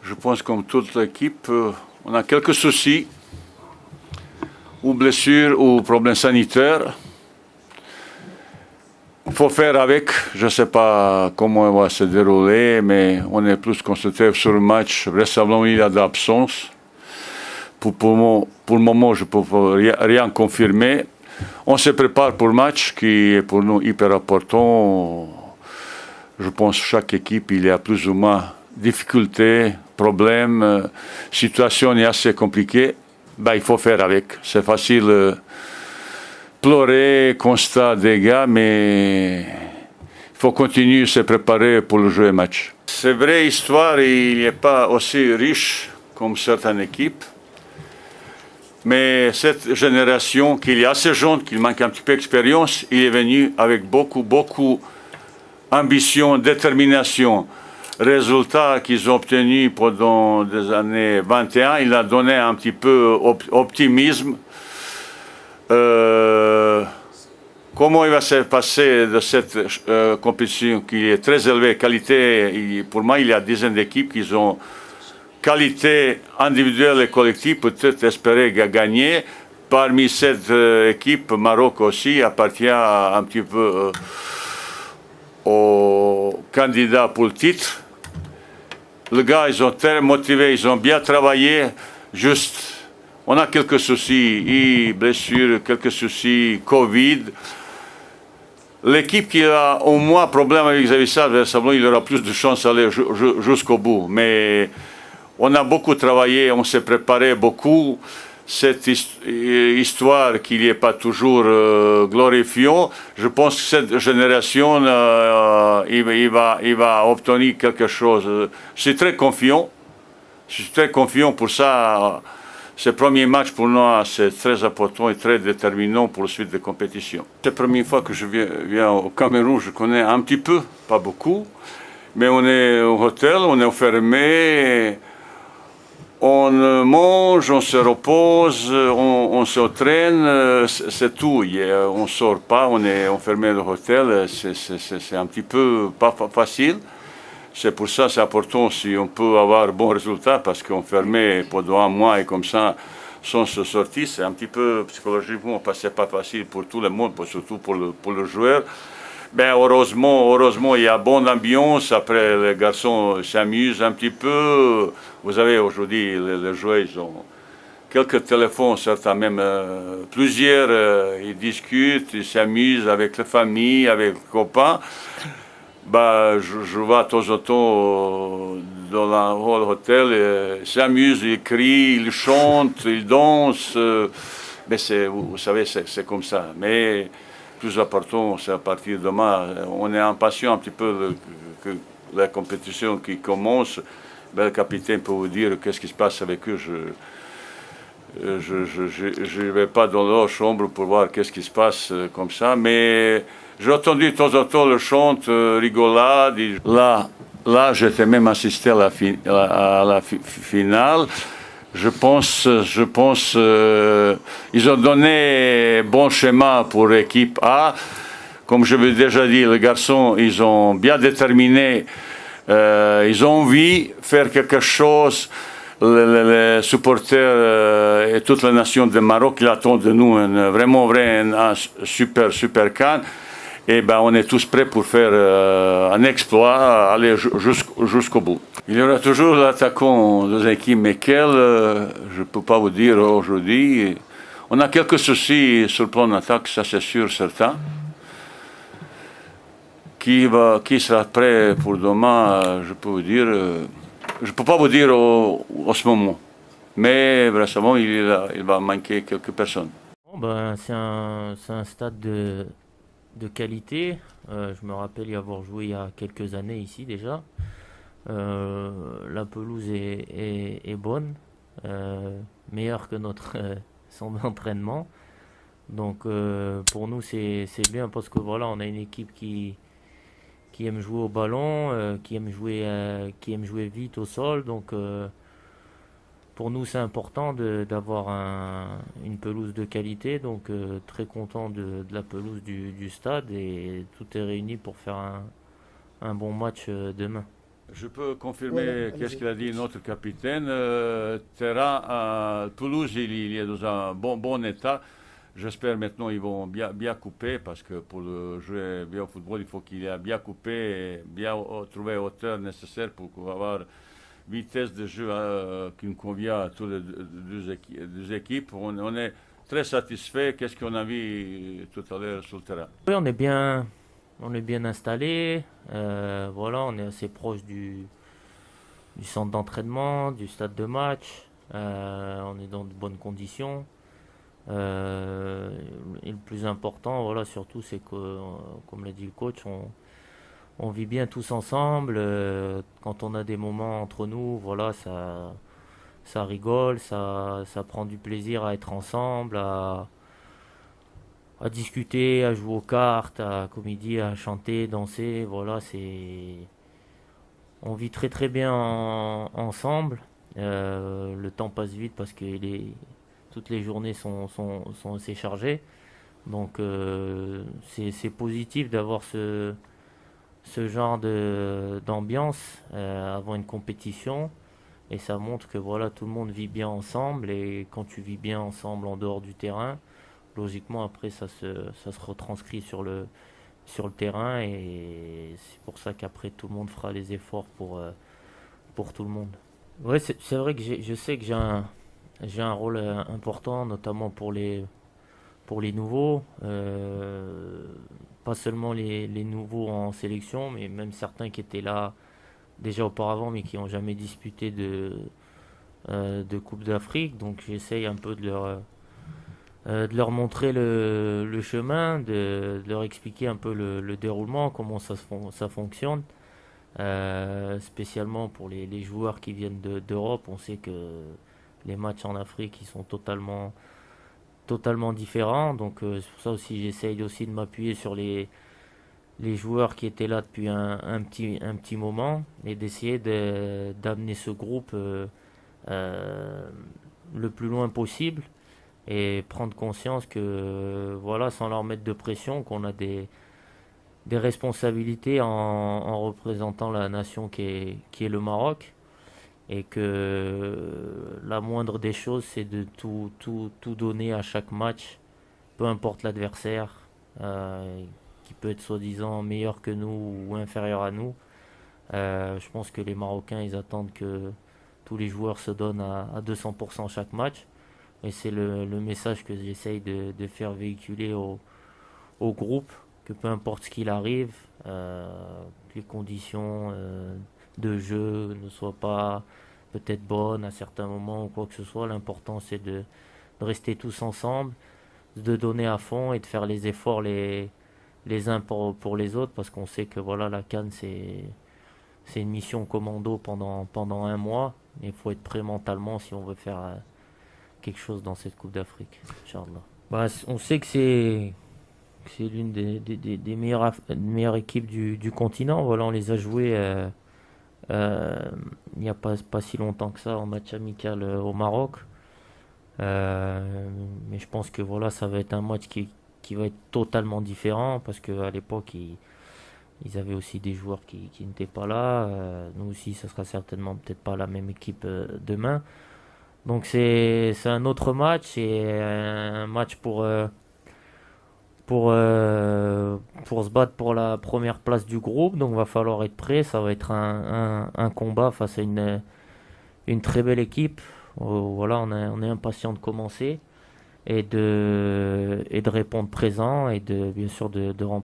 Je pense comme toute l'équipe, on a quelques soucis, ou blessures, ou problèmes sanitaires. Il faut faire avec. Je ne sais pas comment il va se dérouler, mais on est plus concentré sur le match. Vraisemblablement, il y a d'absence. Pour le moment, je ne peux rien confirmer. On se prépare pour le match qui est pour nous hyper important. Je pense que chaque équipe, il y a plus ou moins difficultés, problèmes, situation est assez compliquée. Ben, il faut faire avec. C'est facile pleurer, constat, dégâts, mais il faut continuer à se préparer pour le jeu match. C'est vrai, histoire, il n'est pas aussi riche comme certaines équipes. Mais cette génération, qui est assez jeune, qui manque un petit peu d'expérience, il est venu avec beaucoup d'ambition, détermination. Résultat qu'ils ont obtenu pendant les années 21, il a donné un petit peu d'optimisme. Comment il va se passer de cette compétition qui est très élevée, qualité, pour moi, il y a dizaines d'équipes qui ont qualité individuelle et collective, peut-être espérer gagner. Parmi cette équipe, Maroc aussi appartient un petit peu aux candidats pour le titre. Les gars, ils sont très motivés, ils ont bien travaillé. Juste, on a quelques soucis, blessures, quelques soucis, Covid. L'équipe qui a au moins problème avec Zavissar, il aura plus de chances d'aller jusqu'au bout. Mais on a beaucoup travaillé, on s'est préparé beaucoup. Cette histoire qui n'est pas toujours glorifiante, je pense que cette génération, il va obtenir quelque chose. Je suis très confiant. Je suis très confiant pour ça. Ce premier match pour nous, c'est très important et très déterminant pour la suite des compétitions. C'est la première fois que je viens au Cameroun, je connais un petit peu, pas beaucoup. Mais on est au hôtel, on est enfermé. On mange, on se repose, on s'entraîne, c'est tout. On ne sort pas, on est enfermé dans l'hôtel, c'est un petit peu pas facile. C'est pour ça que c'est important si on peut avoir un bon résultat, parce qu'enfermé pendant un mois et comme ça, sans se sortir, c'est un petit peu psychologiquement, c'est pas facile pour tout le monde, surtout pour le joueur. Ben, heureusement, il y a bonne ambiance. Après, les garçons s'amusent un petit peu. Vous savez, aujourd'hui, les joueurs, ils ont quelques téléphones, certains même plusieurs. Ils discutent, ils s'amusent avec la famille, avec les copains. Ben, je vois de temps en temps dans l'hôtel, ils s'amusent, ils crient, ils chantent, ils dansent. Mais vous savez, c'est comme ça. Mais plus important, c'est à partir de demain. On est impatient un petit peu que la compétition qui commence. Ben, le capitaine peut vous dire qu'est-ce qui se passe avec eux. Je ne vais pas dans leur chambre pour voir qu'est-ce qui se passe comme ça. Mais j'ai entendu de temps en temps le chant, rigolade. Là, j'étais même assisté à la finale. Je pense, ils ont donné bon schéma pour l'équipe A. Comme je l'ai déjà dit, les garçons, ils ont bien déterminé, ils ont envie de faire quelque chose. Les supporters et toute la nation de Maroc, ils attendent de nous un super CAN. Et ben, on est tous prêts pour faire un exploit, aller jusqu'au bout. Il y aura toujours l'attaquant de l'équipe, mais quel, je ne peux pas vous dire aujourd'hui. On a quelques soucis sur le plan d'attaque, ça c'est sûr, certain. Qui sera prêt pour demain, je peux vous dire. Je ne peux pas vous dire en ce moment. Mais récemment, il va manquer quelques personnes. Bon, ben, c'est un stade de qualité. Je me rappelle y avoir joué il y a quelques années ici déjà. La pelouse est bonne, meilleure que notre centre d'entraînement. Donc pour nous c'est bien parce que voilà, on a une équipe qui aime jouer au ballon, qui aime jouer vite au sol. Donc pour nous c'est important d'avoir une pelouse de qualité. Donc très content de la pelouse du stade, et tout est réuni pour faire un bon match demain. Je peux confirmer Voilà, qu'est-ce allez-y, qu'il a dit coach. notre capitaine. Terrain à Toulouse, il est dans un bon état. J'espère maintenant ils vont bien couper parce que pour jouer bien au football, il faut qu'il ait bien coupé et bien trouver la hauteur nécessaire pour avoir vitesse de jeu qui nous convient à toutes les deux équipes. On est très satisfait. Qu'est-ce qu'on a vu tout à l'heure sur le terrain? Oui, on est bien installé. Voilà, on est assez proche du centre d'entraînement, du stade de match. On est dans de bonnes conditions. Et le plus important, voilà, surtout, c'est que, comme l'a dit le coach, on vit bien tous ensemble. Quand on a des moments entre nous, voilà, ça rigole, ça prend du plaisir à être ensemble, à discuter, à jouer aux cartes, comme il dit, à chanter, danser. Voilà, on vit très très bien ensemble. Le temps passe vite parce que toutes les journées sont assez chargées. Donc c'est positif d'avoir ce genre d'ambiance avant une compétition. Et ça montre que voilà, tout le monde vit bien ensemble. Et quand tu vis bien ensemble en dehors du terrain, logiquement après ça se retranscrit sur le terrain. Et c'est pour ça qu'après tout le monde fera les efforts pour tout le monde. Ouais, c'est vrai que je sais que j'ai un rôle important, notamment pour les nouveaux. Pas seulement les nouveaux en sélection, mais même certains qui étaient là déjà auparavant, mais qui n'ont jamais disputé de Coupe d'Afrique. Donc j'essaye un peu de leur montrer le chemin, de leur expliquer un peu le déroulement, comment ça fonctionne. Spécialement pour les joueurs qui viennent d'Europe, on sait que les matchs en Afrique ils sont totalement différents. Donc c'est pour ça aussi j'essaye aussi de m'appuyer sur les joueurs qui étaient là depuis un petit moment et d'essayer d'amener ce groupe le plus loin possible et prendre conscience que voilà, sans leur mettre de pression, qu'on a des responsabilités en représentant la nation qui est le Maroc et que la moindre des choses c'est de tout donner à chaque match, peu importe l'adversaire, qui peut être soi-disant meilleur que nous ou inférieur à nous. Je pense que les Marocains ils attendent que tous les joueurs se donnent à 200% chaque match. Et c'est le message que j'essaye de faire véhiculer au groupe, que peu importe ce qu'il arrive, que les conditions de jeu ne soient pas peut-être bonnes à certains moments ou quoi que ce soit, l'important c'est de rester tous ensemble, de donner à fond et de faire les efforts les uns pour les autres, parce qu'on sait que voilà, la CAN c'est une mission commando pendant un mois, et il faut être prêt mentalement si on veut faire quelque chose dans cette Coupe d'Afrique, Inch'Allah. Bah, on sait que c'est l'une des meilleures équipes du continent. Voilà, on les a jouées il n'y a pas si longtemps que ça en match amical au Maroc. Mais je pense que voilà, ça va être un match qui va être totalement différent parce qu'à l'époque, ils avaient aussi des joueurs qui n'étaient pas là. Nous aussi, ça sera certainement peut-être pas la même équipe demain. Donc c'est un autre match et un match pour se battre pour la première place du groupe. Donc va falloir être prêt. Ça va être un combat face à une très belle équipe. Voilà, on est impatient de commencer et de répondre présent et bien sûr de remplir